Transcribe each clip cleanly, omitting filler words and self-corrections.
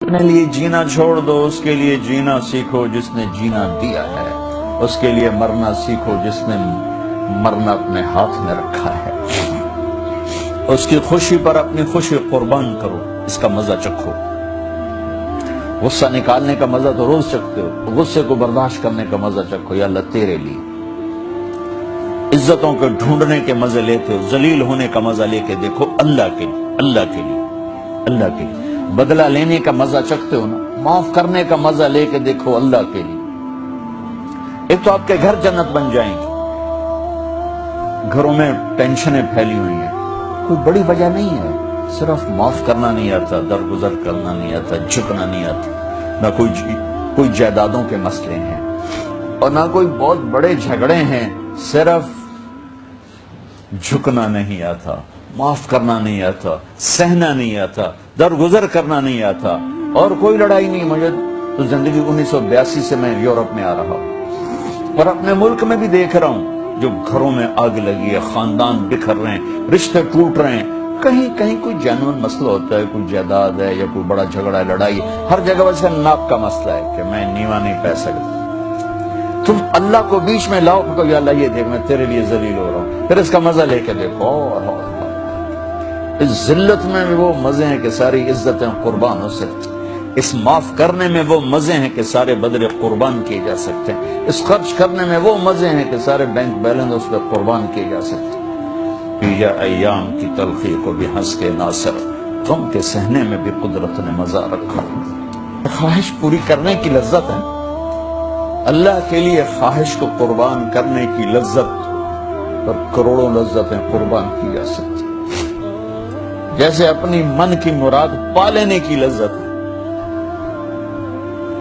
اپنے لیے جینا چھوڑ دو، اس کے لیے جینا سیکھو جس نے جینا دیا ہے، اس کے لیے مرنا سیکھو جس نے مرنا اپنے ہاتھ میں رکھا ہے۔ اس کی خوشی پر اپنی خوشی قربان کرو، اس کا مزہ چکھو۔ غصہ نکالنے کا مزہ تو روز چکھتے ہو، غصے کو برداشت کرنے کا مزہ چکھو۔ یا اللہ تیرے لیے عزتوں کو ڈھونڈنے کے مزے لیتے ہو، ذلیل ہونے کا مزہ لے کے دیکھو اللہ کے لیے، اللہ کے لیے، اللہ کے لیے۔ بدلہ لینے کا مزہ چکھتے ہو نا، معاف کرنے کا مزہ لے کے دیکھو اللہ کے لیے۔ ایک تو آپ کے گھر جنت بن جائیں گے۔ گھروں میں ٹینشنیں پھیلی ہوئی ہیں، کوئی بڑی وجہ نہیں ہے، صرف معاف کرنا نہیں آتا، درگزر کرنا نہیں آتا، جھکنا نہیں آتا۔ نہ کوئی جائیدادوں کے مسئلے ہیں اور نہ کوئی بہت بڑے جھگڑے ہیں، صرف جھکنا نہیں آتا، معاف کرنا نہیں آتا، سہنا نہیں آتا، درگزر کرنا نہیں آتا۔ اور کوئی لڑائی نہیں۔ مجھے تو زندگی 1982 سے میں یورپ میں آ رہا ہوں اور اپنے ملک میں بھی دیکھ رہا ہوں جو گھروں میں آگ لگی ہے، خاندان بکھر رہے ہیں، رشتے ٹوٹ رہے ہیں۔ کہیں کہیں کوئی جینوئن مسئلہ ہوتا ہے، کوئی جائیداد ہے یا کوئی بڑا جھگڑا ہے، لڑائی ہے۔ ہر جگہ ویسے ناپ کا مسئلہ ہے کہ میں نیوا نہیں پہ سکتا۔ تم اللہ کو بیچ میں لاؤ، کہ یا اللہ یہ دیکھ میں تیرے لیے ذلیل ہو رہا ہوں، پھر اس کا مزہ لے کے دیکھو۔ اس ذلت میں بھی وہ مزے ہیں کہ ساری عزتیں قربان ہو سکتی، اس معاف کرنے میں وہ مزے ہیں کہ سارے بدلے قربان کیے جا سکتے ہیں، اس خرچ کرنے میں وہ مزے ہیں کہ سارے بینک بیلنس اس پہ قربان کیے جا سکتے ہیں۔ یا ایام کی تلخی کو بھی ہنس کے ناصر، غم کے سہنے میں بھی قدرت نے مزہ رکھا۔ خواہش پوری کرنے کی لذت ہے، اللہ کے لیے خواہش کو قربان کرنے کی لذت پر کروڑوں لذتیں قربان کی جا سکتی، جیسے اپنی من کی مراد پا لینے کی لذت ہے،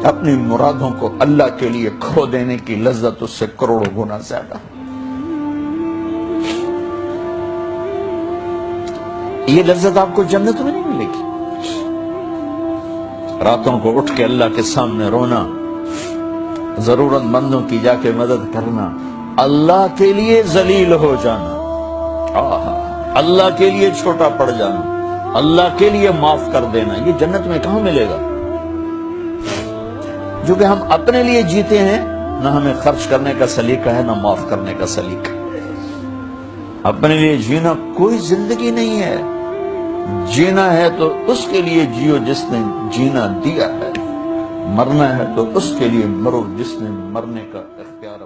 اپنی مرادوں کو اللہ کے لیے کھو دینے کی لذت اس سے کروڑوں گنا زیادہ۔ یہ لذت آپ کو جنت میں نہیں ملے گی۔ راتوں کو اٹھ کے اللہ کے سامنے رونا، ضرورت مندوں کی جا کے مدد کرنا، اللہ کے لیے ذلیل ہو جانا، اللہ کے لیے چھوٹا پڑ جانا، اللہ کے لیے معاف کر دینا، یہ جنت میں کہاں ملے گا؟ جو کہ ہم اپنے لیے جیتے ہیں، نہ ہمیں خرچ کرنے کا سلیقہ ہے، نہ معاف کرنے کا سلیقہ۔ اپنے لیے جینا کوئی زندگی نہیں ہے۔ جینا ہے تو اس کے لیے جیو جس نے جینا دیا ہے، مرنا ہے تو اس کے لیے مرو جس نے مرنے کا اختیار